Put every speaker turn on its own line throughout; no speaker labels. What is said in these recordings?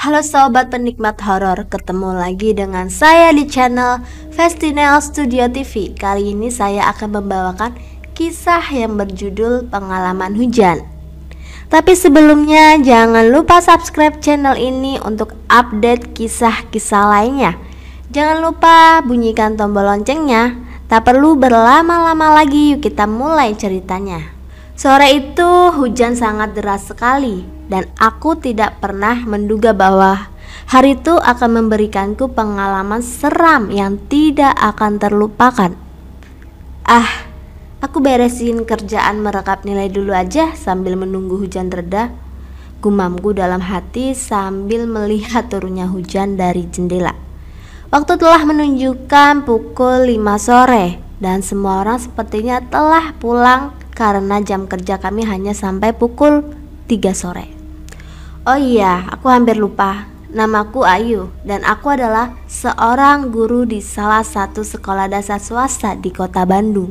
Halo sobat penikmat horor, ketemu lagi dengan saya di channel Festinel Studio TV. Kali ini saya akan membawakan kisah yang berjudul Pengalaman Hujan. Tapi sebelumnya jangan lupa subscribe channel ini untuk update kisah-kisah lainnya. Jangan lupa bunyikan tombol loncengnya. Tak perlu berlama-lama lagi, yuk kita mulai ceritanya. Sore itu hujan sangat deras sekali dan aku tidak pernah menduga bahwa hari itu akan memberikanku pengalaman seram yang tidak akan terlupakan. Aku beresin kerjaan merekap nilai dulu aja sambil menunggu hujan reda, gumamku dalam hati sambil melihat turunnya hujan dari jendela. Waktu telah menunjukkan pukul 5 sore dan semua orang sepertinya telah pulang karena jam kerja kami hanya sampai pukul 3 sore. Oh iya, aku hampir lupa. Namaku Ayu dan aku adalah seorang guru di salah satu sekolah dasar swasta di kota Bandung.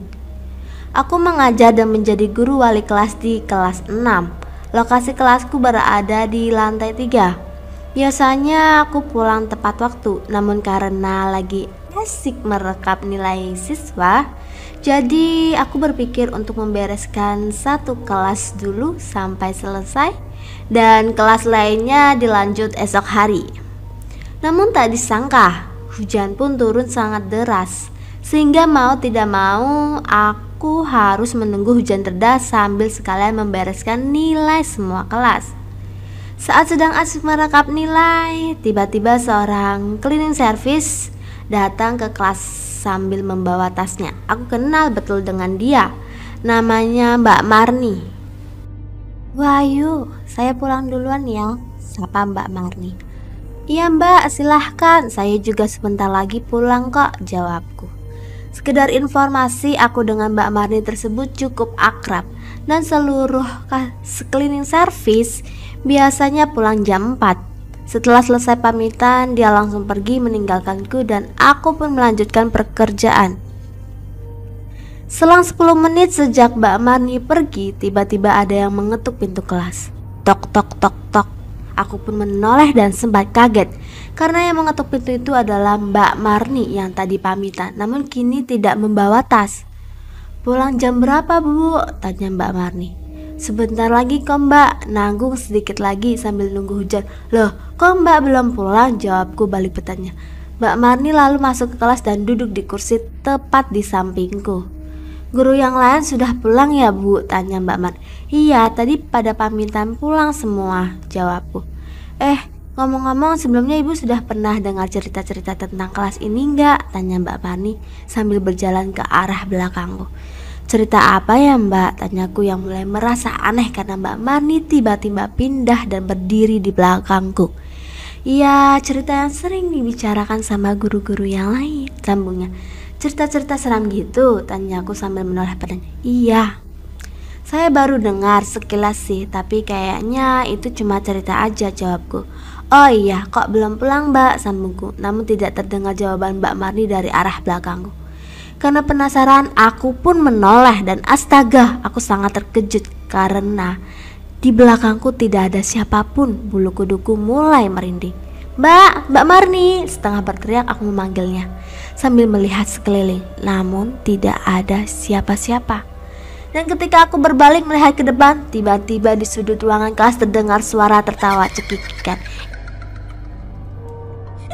Aku mengajar dan menjadi guru wali kelas di kelas 6. Lokasi kelasku berada di lantai 3. Biasanya aku pulang tepat waktu, namun karena lagi asik merekap nilai siswa, jadi aku berpikir untuk membereskan satu kelas dulu sampai selesai dan kelas lainnya dilanjut esok hari. Namun tak disangka, hujan pun turun sangat deras, sehingga mau tidak mau aku harus menunggu hujan reda sambil sekalian membereskan nilai semua kelas. Saat sedang asik merekap nilai, tiba-tiba seorang cleaning service datang ke kelas sambil membawa tasnya. Aku kenal betul dengan dia, namanya Mbak Marni. "Wahyu, saya pulang duluan ya," sapa Mbak Marni. "Iya Mbak, silahkan, saya juga sebentar lagi pulang kok," jawabku. Sekedar informasi, aku dengan Mbak Marni tersebut cukup akrab dan seluruh cleaning service biasanya pulang jam 4. Setelah selesai pamitan, dia langsung pergi meninggalkanku dan aku pun melanjutkan pekerjaan. Selang 10 menit sejak Mbak Marni pergi, tiba-tiba ada yang mengetuk pintu kelas. Tok tok tok tok. Aku pun menoleh dan sempat kaget karena yang mengetuk pintu itu adalah Mbak Marni yang tadi pamitan, namun kini tidak membawa tas. "Pulang jam berapa Bu?" tanya Mbak Marni. "Sebentar lagi kok Mbak, nanggung sedikit lagi sambil nunggu hujan." "Loh, kok Mbak belum pulang?" jawabku balik bertanya. Mbak Marni lalu masuk ke kelas dan duduk di kursi tepat di sampingku. "Guru yang lain sudah pulang ya Bu?" tanya Mbak Marni. "Iya, tadi pada pamitan pulang semua," jawabku. Ngomong-ngomong, sebelumnya Ibu sudah pernah dengar cerita-cerita tentang kelas ini enggak?" tanya Mbak Marni sambil berjalan ke arah belakangku. "Cerita apa ya Mbak?" tanyaku yang mulai merasa aneh karena Mbak Marni tiba-tiba pindah dan berdiri di belakangku. "Iya, cerita yang sering dibicarakan sama guru-guru yang lain," sambungnya. "Cerita-cerita seram gitu?" tanyaku sambil menoleh padanya. "Iya, saya baru dengar sekilas sih, tapi kayaknya itu cuma cerita aja," jawabku. "Oh iya, kok belum pulang Mbak?" sambungku, namun tidak terdengar jawaban Mbak Marni dari arah belakangku. Karena penasaran, aku pun menoleh dan astaga, aku sangat terkejut karena di belakangku tidak ada siapapun. Bulu kuduku mulai merinding. Mbak Marni!" Setengah berteriak aku memanggilnya sambil melihat sekeliling, namun tidak ada siapa-siapa. Dan ketika aku berbalik melihat ke depan, tiba-tiba di sudut ruangan kelas terdengar suara tertawa cekikikan.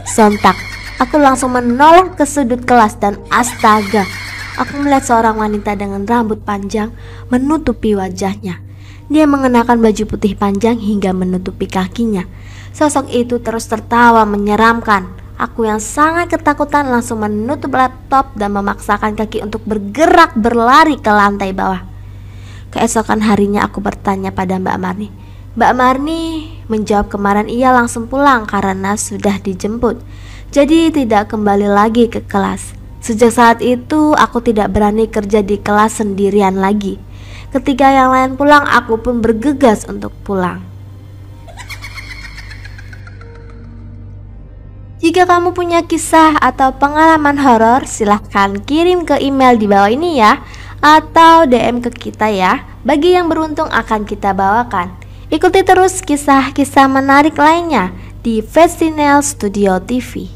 Sontak aku langsung menoleh ke sudut kelas dan astaga, aku melihat seorang wanita dengan rambut panjang menutupi wajahnya. Dia mengenakan baju putih panjang hingga menutupi kakinya. Sosok itu terus tertawa menyeramkan. Aku yang sangat ketakutan langsung menutup laptop dan memaksakan kaki untuk bergerak berlari ke lantai bawah. Keesokan harinya aku bertanya pada Mbak Marni. Mbak Marni menjawab kemarin ia langsung pulang karena sudah dijemput, jadi tidak kembali lagi ke kelas. Sejak saat itu aku tidak berani kerja di kelas sendirian lagi. Ketika yang lain pulang, aku pun bergegas untuk pulang. Jika kamu punya kisah atau pengalaman horor, silahkan kirim ke email di bawah ini ya, atau DM ke kita ya. Bagi yang beruntung akan kita bawakan. Ikuti terus kisah-kisah menarik lainnya di Vestinel Studio TV.